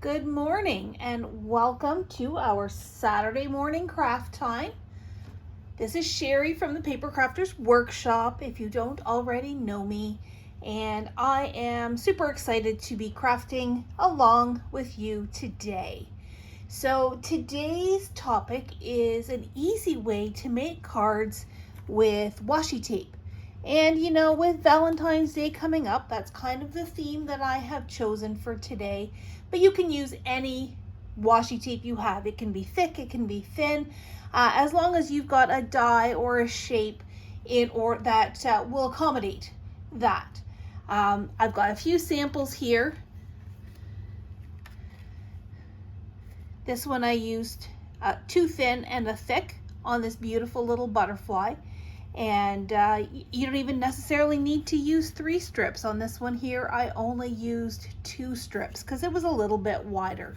Good morning and welcome to our Saturday morning craft time. This is Sheri from the Papercrafter's workshop, if you don't already know me, and I am super excited to be crafting along with you today. So today's topic is an easy way to make cards with washi tape. And you know, with Valentine's Day coming up, that's kind of the theme that I have chosen for today. But you can use any washi tape you have. It can be thick, it can be thin, as long as you've got a die or a shape that will accommodate that. I've got a few samples here. This one I used two thin and a thick on this beautiful little butterfly. And you don't even necessarily need to use 3 strips. On this one here, I only used 2 strips because it was a little bit wider.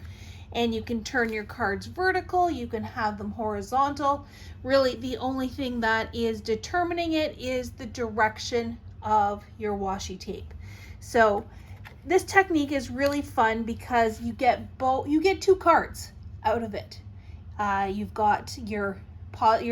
And you can turn your cards vertical, you can have them horizontal. Really, the only thing that is determining it is the direction of your washi tape. So this technique is really fun because you get 2 cards out of it. You've got your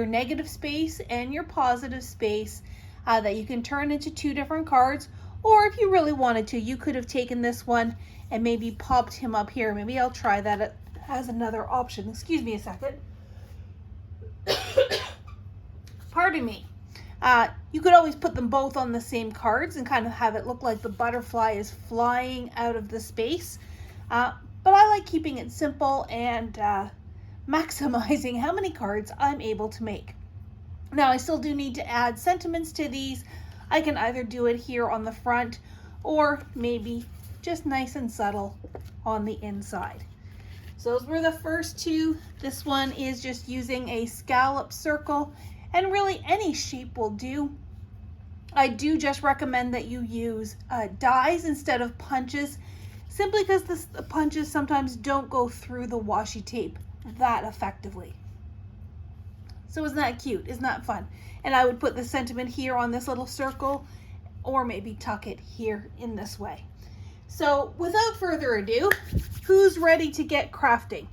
negative space and your positive space that you can turn into 2 different cards. Or if you really wanted to, you could have taken this one and maybe popped him up here. Maybe I'll try that as another option. Excuse me a second. Pardon me. You could always put them both on the same cards and kind of have it look like the butterfly is flying out of the space. But I like keeping it simple and maximizing how many cards I'm able to make. Now I still do need to add sentiments to these. I can either do it here on the front or maybe just nice and subtle on the inside. So those were the first 2. This one is just using a scallop circle, and really any shape will do. I do just recommend that you use dies instead of punches, simply because the punches sometimes don't go through the washi tape that effectively. So isn't that cute? Isn't that fun? And I would put the sentiment here on this little circle, or maybe tuck it here in this way. So without further ado, who's ready to get crafting?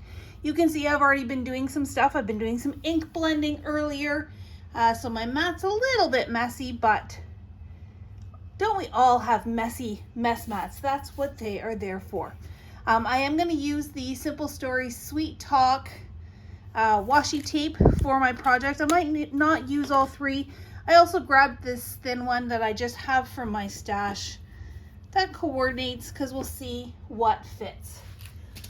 You can see I've already been doing some stuff. I've been doing some ink blending earlier, so my mat's a little bit messy, but don't we all have messy mess mats? That's what they are there for. I am going to use the Simple Stories Sweet Talk washi tape for my project. I might not use all 3. I also grabbed this thin one that I just have from my stash that coordinates, because we'll see what fits.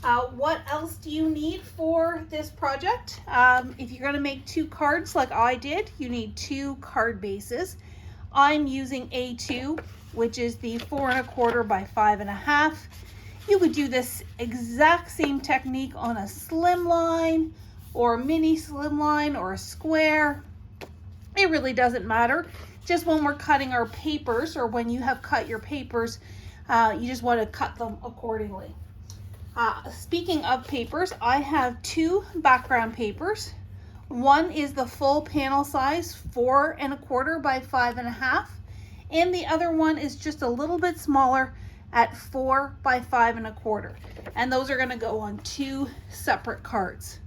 What else do you need for this project? If you're going to make 2 cards like I did, you need 2 card bases. I'm using A2, which is the 4 1/4 by 5 1/2. You could do this exact same technique on a slim line or a mini slim line or a square. It really doesn't matter. Just when we're cutting our papers, or when you have cut your papers, you just want to cut them accordingly. Speaking of papers, I have 2 background papers. One is the full panel size, 4 1/4 by 5 1/2, and the other one is just a little bit smaller at 4 by 5 1/4, and those are going to go on 2 separate cards.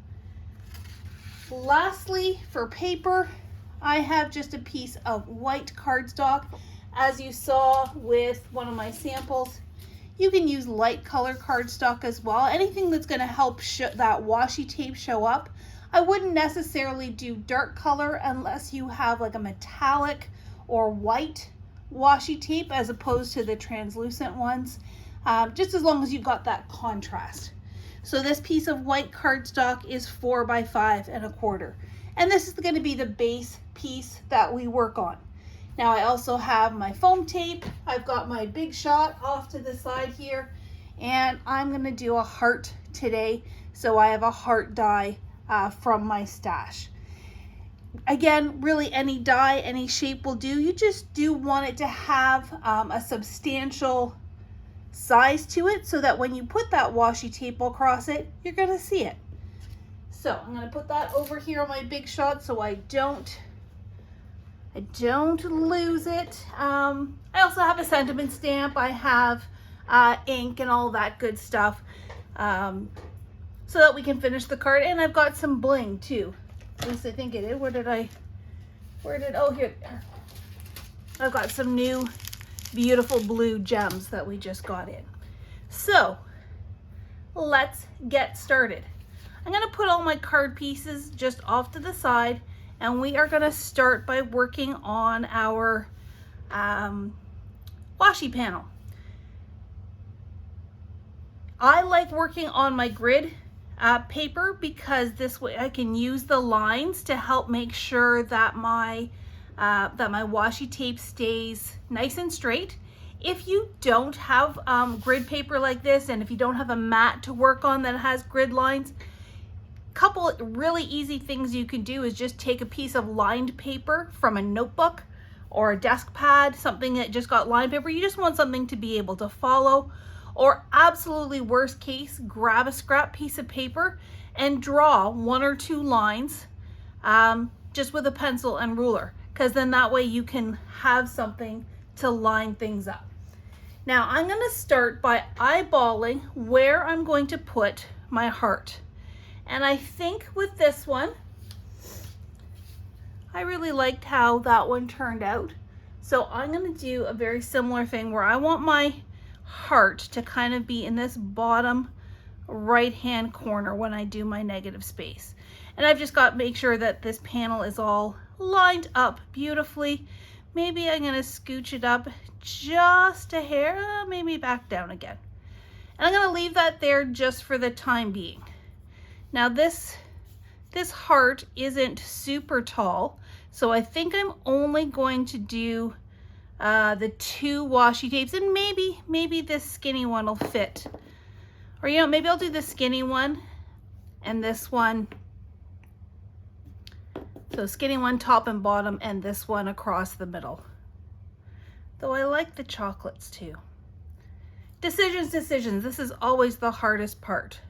Lastly, for paper, I have just a piece of white cardstock. As you saw with one of my samples, you can use light color cardstock as well. Anything that's going to help that washi tape show up. I wouldn't necessarily do dark color unless you have like a metallic or white washi tape as opposed to the translucent ones, just as long as you've got that contrast. So this piece of white cardstock is 4 by 5 1/4, and this is going to be the base piece that we work on. Now I also have my foam tape. I've got my Big Shot off to the side here, and I'm going to do a heart today, so I have a heart die from my stash. Again, really any die, any shape will do. You just do want it to have a substantial size to it, so that when you put that washi tape across it, you're going to see it. So I'm going to put that over here on my Big Shot so I don't lose it. I also have a sentiment stamp. I have ink and all that good stuff. so that we can finish the card. And I've got some bling too. At least I think it is. Oh, here. I've got some new beautiful blue gems that we just got in. So let's get started. I'm gonna put all my card pieces just off to the side, and we are gonna start by working on our washi panel. I like working on my grid paper because this way I can use the lines to help make sure that my washi tape stays nice and straight. If you don't have grid paper like this, and if you don't have a mat to work on that has grid lines, couple really easy things you can do is just take a piece of lined paper from a notebook or a desk pad, something that just got lined paper. You just want something to be able to follow, or absolutely worst case, grab a scrap piece of paper and draw 1 or 2 lines just with a pencil and ruler, because then that way you can have something to line things up. Now I'm going to start by eyeballing where I'm going to put my heart. And I think with this one, I really liked how that one turned out. So I'm going to do a very similar thing where I want my heart to kind of be in this bottom right hand corner when I do my negative space. And I've just got to make sure that this panel is all lined up beautifully. Maybe I'm going to scooch it up just a hair, maybe back down again. And I'm going to leave that there just for the time being. Now this heart isn't super tall, so I think I'm only going to do the 2 washi tapes, and maybe this skinny one will fit. Or you know, maybe I'll do the skinny one and this one. So skinny one top and bottom, and this one across the middle. Though I like the chocolates too. Decisions. This is always the hardest part.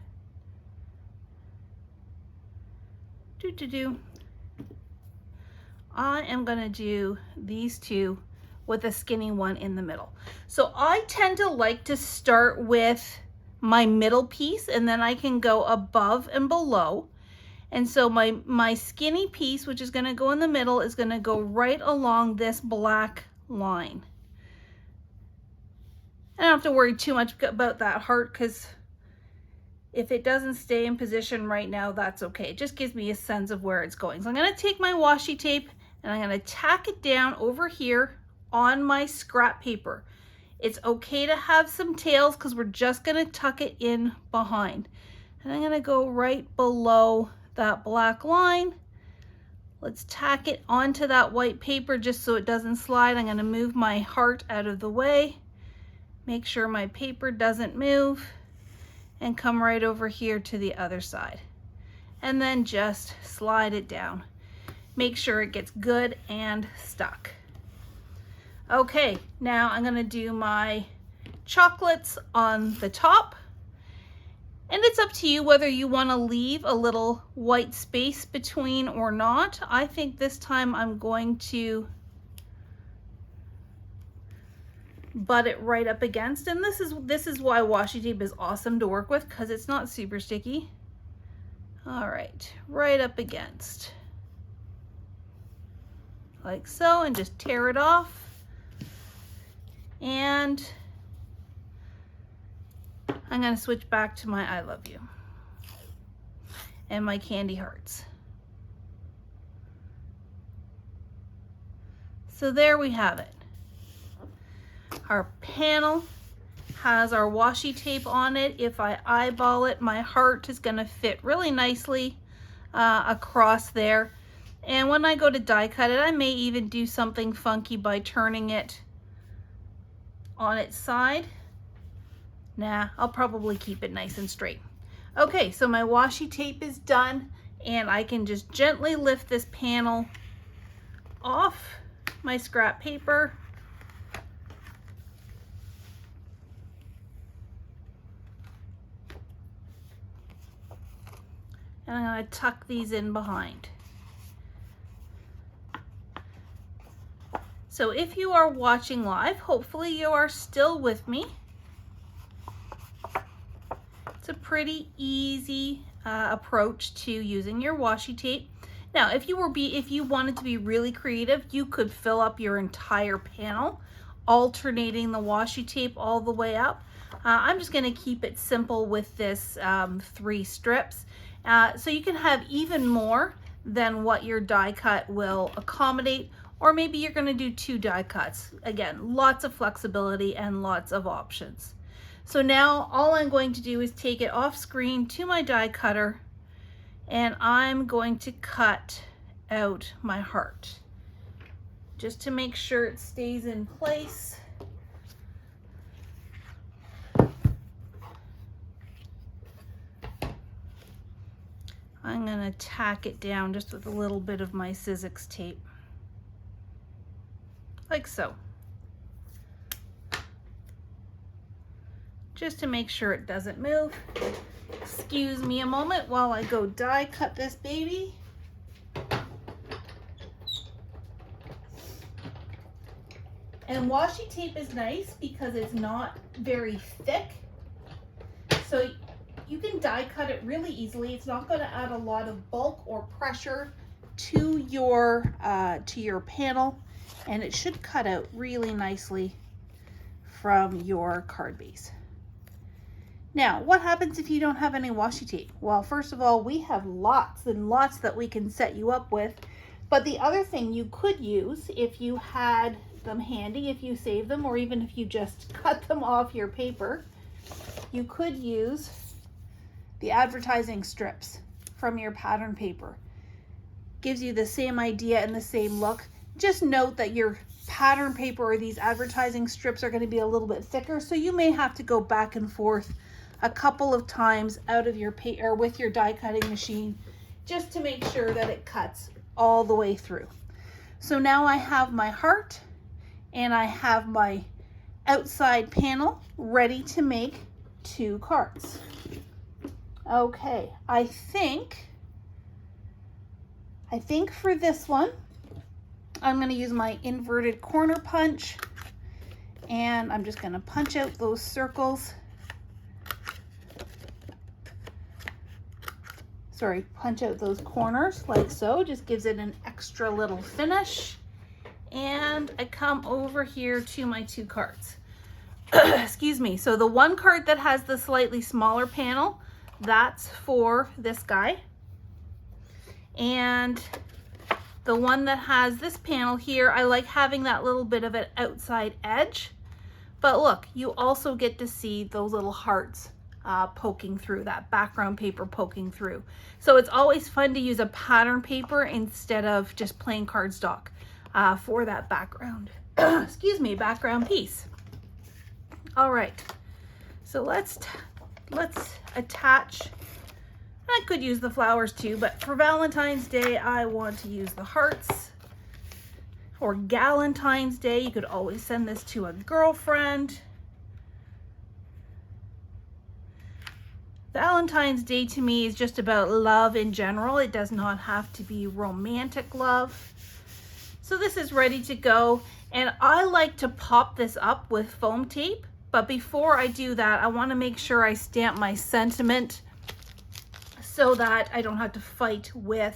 I am gonna do these 2 with a skinny one in the middle. So I tend to like to start with my middle piece, and then I can go above and below. And so my skinny piece, which is gonna go in the middle, is gonna go right along this black line. I don't have to worry too much about that heart, because if it doesn't stay in position right now, that's okay. It just gives me a sense of where it's going. So I'm gonna take my washi tape and I'm gonna tack it down over here on my scrap paper. It's okay to have some tails because we're just gonna tuck it in behind. And I'm gonna go right below that black line. Let's tack it onto that white paper just so it doesn't slide. I'm gonna move my heart out of the way, make sure my paper doesn't move, and come right over here to the other side. And then just slide it down. Make sure it gets good and stuck. Okay, now I'm gonna do my chocolates on the top. And it's up to you whether you wanna leave a little white space between or not. I think this time I'm going to butt it right up against, and this is why washi tape is awesome to work with, because it's not super sticky. All right, right up against, like so, and just tear it off. And I'm gonna switch back to my I love you and my candy hearts. So there we have it. Our panel has our washi tape on it. If I eyeball it, my heart is gonna fit really nicely across there. And when I go to die cut it, I may even do something funky by turning it on its side. Nah, I'll probably keep it nice and straight. Okay, so my washi tape is done, and I can just gently lift this panel off my scrap paper. And I'm going to tuck these in behind. So if you are watching live, hopefully you are still with me. It's a pretty easy approach to using your washi tape. Now, if you wanted to be really creative, you could fill up your entire panel, alternating the washi tape all the way up. I'm just going to keep it simple with this 3 strips. So you can have even more than what your die cut will accommodate, or maybe you're going to do 2 die cuts. Again, lots of flexibility and lots of options. So now all I'm going to do is take it off screen to my die cutter, and I'm going to cut out my heart just to make sure it stays in place. I'm going to tack it down just with a little bit of my Sizzix tape, like so, just to make sure it doesn't move. Excuse me a moment while I go die cut this baby. And washi tape is nice because it's not very thick, so you can die cut it really easily. It's not going to add a lot of bulk or pressure to your panel, and it should cut out really nicely from your card base. Now, what happens if you don't have any washi tape? Well, first of all, we have lots and lots that we can set you up with. But the other thing you could use, if you had them handy, if you save them, or even if you just cut them off your paper, you could use the advertising strips from your pattern paper. Gives you the same idea and the same look. Just note that your pattern paper or these advertising strips are going to be a little bit thicker, so you may have to go back and forth a couple of times out of your paper with your die cutting machine just to make sure that it cuts all the way through. So now I have my heart and I have my outside panel ready to make 2 cards. Okay, I think for this one I'm going to use my inverted corner punch, and I'm just going to punch out those circles. Sorry, punch out those corners like so. Just gives it an extra little finish. And I come over here to my 2 cards. Excuse me. So the one card that has the slightly smaller panel, that's for this guy. And the one that has this panel here, I like having that little bit of an outside edge. But look, you also get to see those little hearts poking through, that background paper poking through. So it's always fun to use a pattern paper instead of just plain cardstock for that background, excuse me, background piece. All right, so let's attach. I could use the flowers too, but for Valentine's Day, I want to use the hearts. Or Galentine's Day, you could always send this to a girlfriend. Valentine's Day to me is just about love in general. It does not have to be romantic love. So this is ready to go, and I like to pop this up with foam tape, but before I do that, I want to make sure I stamp my sentiment so that I don't have to fight with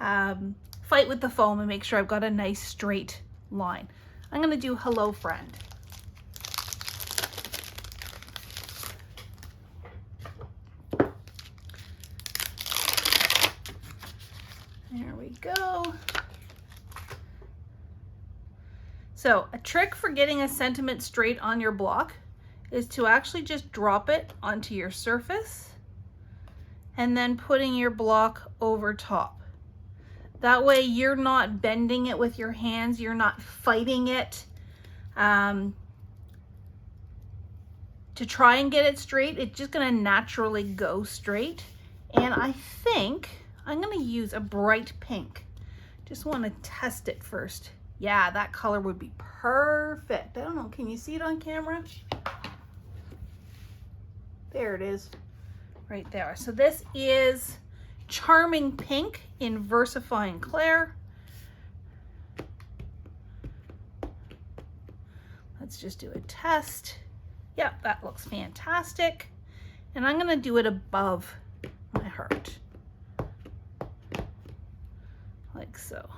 the foam and make sure I've got a nice straight line. I'm going to do hello friend. There we go. So a trick for getting a sentiment straight on your block is to actually just drop it onto your surface and then putting your block over top. That way you're not bending it with your hands, you're not fighting it to try and get it straight. It's just gonna naturally go straight. And I think I'm gonna use a bright pink. Just wanna test it first. Yeah, that color would be perfect. I don't know, can you see it on camera? There it is, right there. So this is Charming Pink in Versifying Clair. Let's just do a test. Yep, that looks fantastic. And I'm gonna do it above my heart, like so.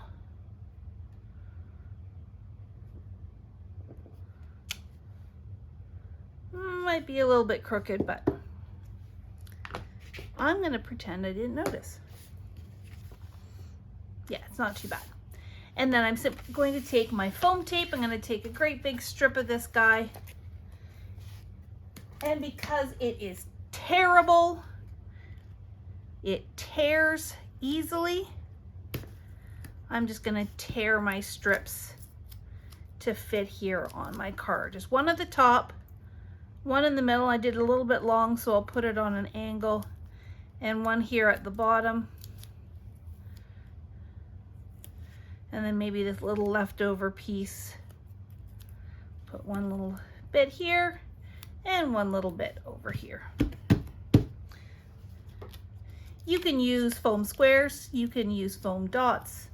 Might be a little bit crooked, but I'm gonna pretend I didn't notice. Yeah, it's not too bad. And then I'm simply going to take my foam tape. I'm gonna take a great big strip of this guy. And because it is terrible, it tears easily, I'm just gonna tear my strips to fit here on my card. Just one at the top, one in the middle. I did a little bit long, so I'll put it on an angle, and one here at the bottom. And then maybe this little leftover piece. Put one little bit here and one little bit over here. You can use foam squares, you can use foam dots.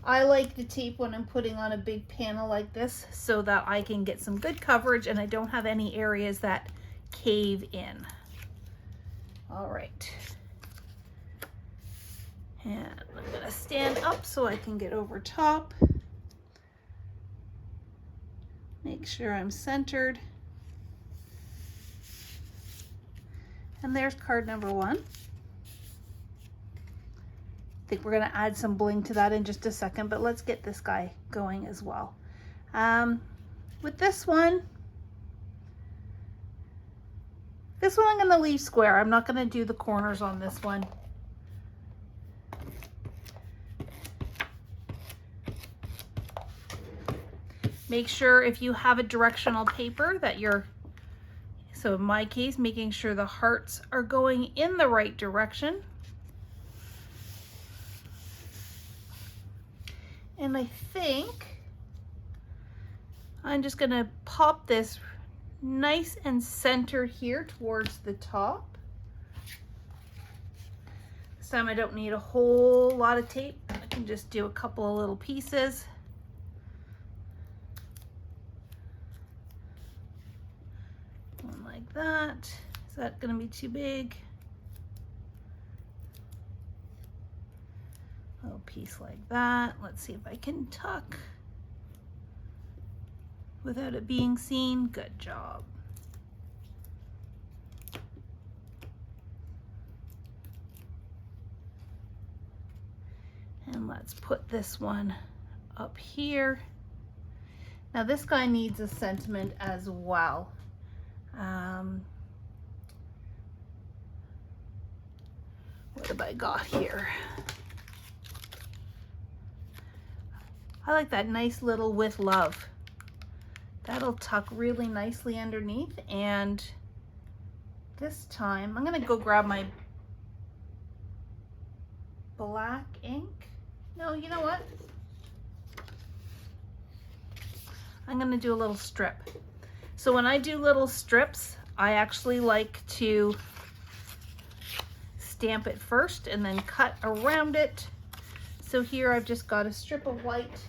I like the tape when I'm putting on a big panel like this so that I can get some good coverage and I don't have any areas that cave in. All right. And I'm gonna stand up so I can get over top. Make sure I'm centered. And there's card number one. I think we're gonna add some bling to that in just a second, but let's get this guy going as well. With this one I'm gonna leave square. I'm not gonna do the corners on this one. Make sure if you have a directional paper that so in my case, making sure the hearts are going in the right direction. And I think I'm just gonna pop this nice and centered here towards the top. This time I don't need a whole lot of tape. I can just do a couple of little pieces. One like that. Is that gonna be too big? A little piece like that. Let's see if I can tuck without it being seen. Good job. And let's put this one up here. Now this guy needs a sentiment as well. What have I got here? I like that nice little with love. That'll tuck really nicely underneath. And this time I'm gonna go grab my black ink. No, you know what? I'm gonna do a little strip. So when I do little strips, I actually like to stamp it first and then cut around it. So here I've just got a strip of white.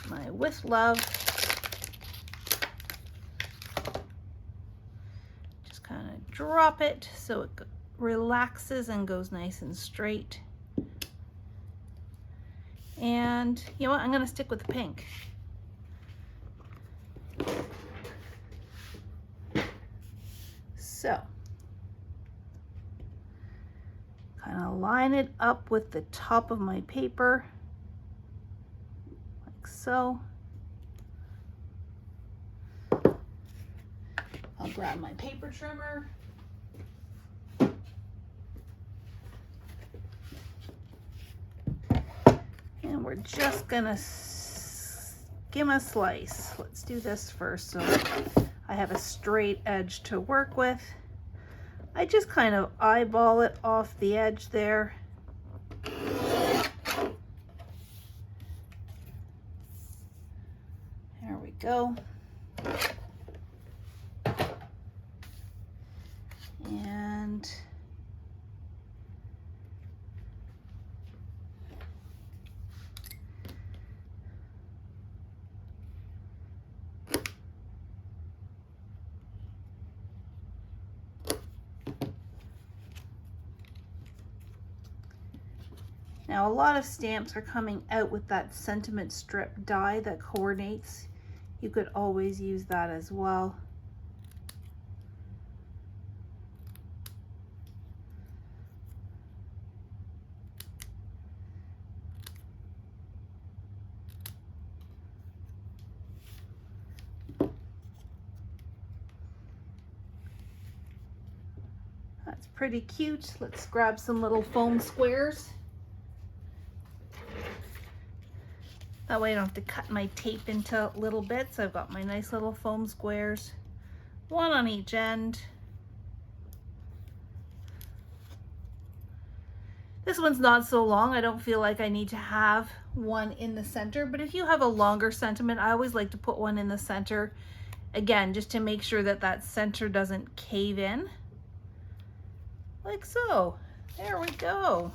My with love. Just kind of drop it so it relaxes and goes nice and straight. And you know what, I'm gonna stick with the pink. So, kind of line it up with the top of my paper, like so. I'll grab my paper trimmer. And we're just gonna skim a slice. Let's do this first so I have a straight edge to work with. I just kind of eyeball it off the edge there. There we go. And Now a lot of stamps are coming out with that sentiment strip die that coordinates. You could always use that as well. That's pretty cute. Let's grab some little foam squares. That way I don't have to cut my tape into little bits. I've got my nice little foam squares, one on each end. This one's not so long. I don't feel like I need to have one in the center, but if you have a longer sentiment, I always like to put one in the center. Again, just to make sure that that center doesn't cave in. Like so. There we go.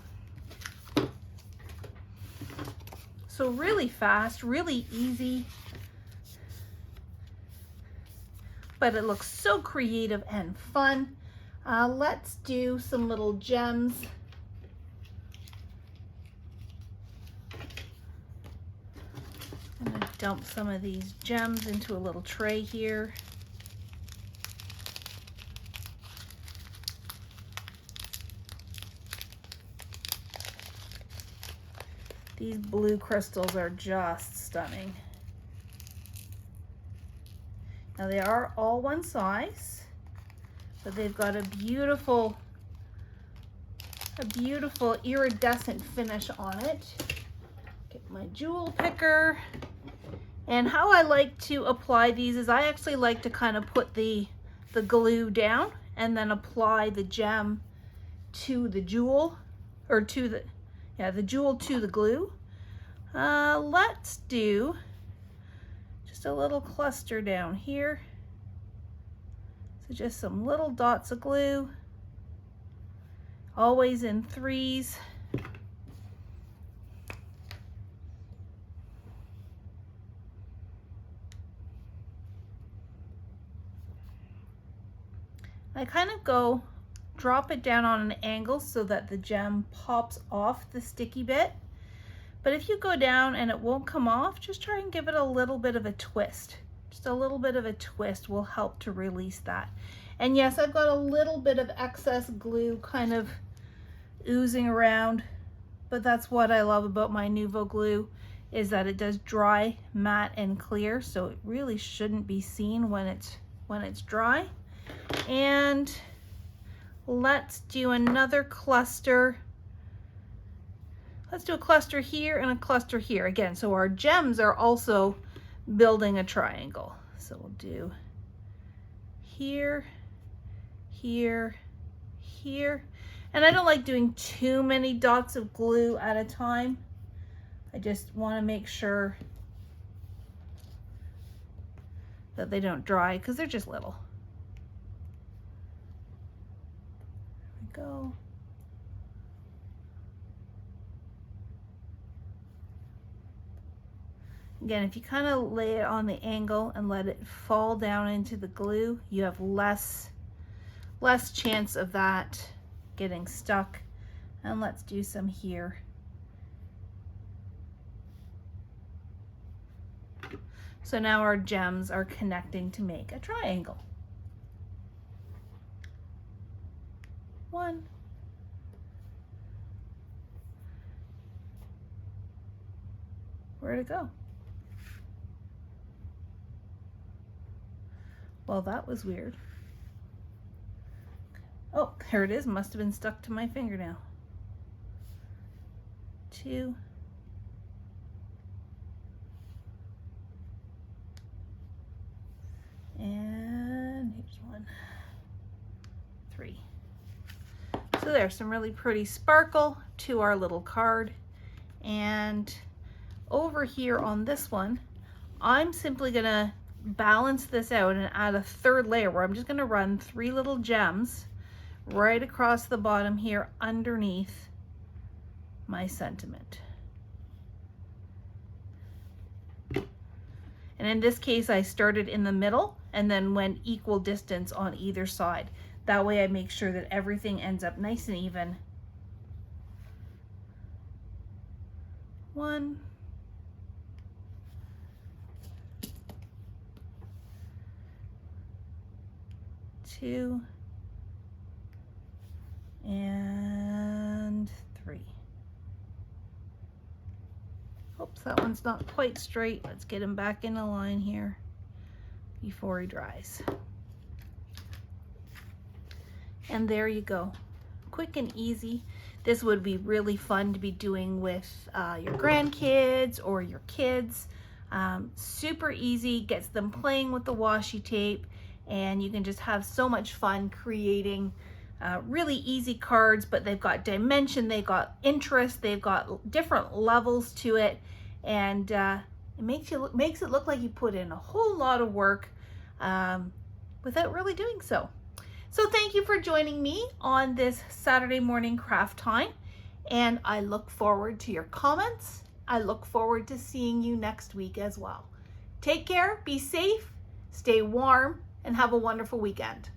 So really fast, really easy, but it looks so creative and fun. Let's do some little gems. I'm gonna dump some of these gems into a little tray here. These blue crystals are just stunning. Now they are all one size, but they've got a beautiful iridescent finish on it. Get my jewel picker. And how I like to apply these is I actually like to kind of put the glue down and then apply the gem to the jewel, or to the jewel to the glue. Let's do just a little cluster down here. So just some little dots of glue, always in threes. I kind of drop it down on an angle so that the gem pops off the sticky bit. But if you go down and it won't come off, just try and give it a little bit of a twist. Just a little bit of a twist will help to release that. And yes, I've got a little bit of excess glue kind of oozing around, but that's what I love about my Nuvo glue, is that it does dry, matte, and clear, so it really shouldn't be seen when it's dry. And let's do another cluster. Let's do a cluster here and a cluster here again. So our gems are also building a triangle. So we'll do here, here, here. And I don't like doing too many dots of glue at a time. I just want to make sure that they don't dry because they're just little. There we go. Again, if you kind of lay it on the angle and let it fall down into the glue, you have less chance of that getting stuck. And let's do some here. So now our gems are connecting to make a triangle. One. Where'd it go? Well, that was weird. Oh, there it is. Must have been stuck to my fingernail. Two. And here's one. Three. So there's some really pretty sparkle to our little card. And over here on this one, I'm simply gonna balance this out and add a third layer where I'm just going to run 3 little gems right across the bottom here underneath my sentiment. And in this case, I started in the middle and then went equal distance on either side. That way I make sure that everything ends up nice and even. 1, 2, and 3. Oops, that one's not quite straight. Let's get him back in a line here before he dries. And there you go. Quick and easy. This would be really fun to be doing with your grandkids or your kids. Super easy, gets them playing with the washi tape, and you can just have so much fun creating really easy cards, but they've got dimension, they've got interest, they've got different levels to it, and it makes it look like you put in a whole lot of work without really doing so. So thank you for joining me on this Saturday morning craft time, and I look forward to your comments. I look forward to seeing you next week as well. Take care, be safe, stay warm, and have a wonderful weekend.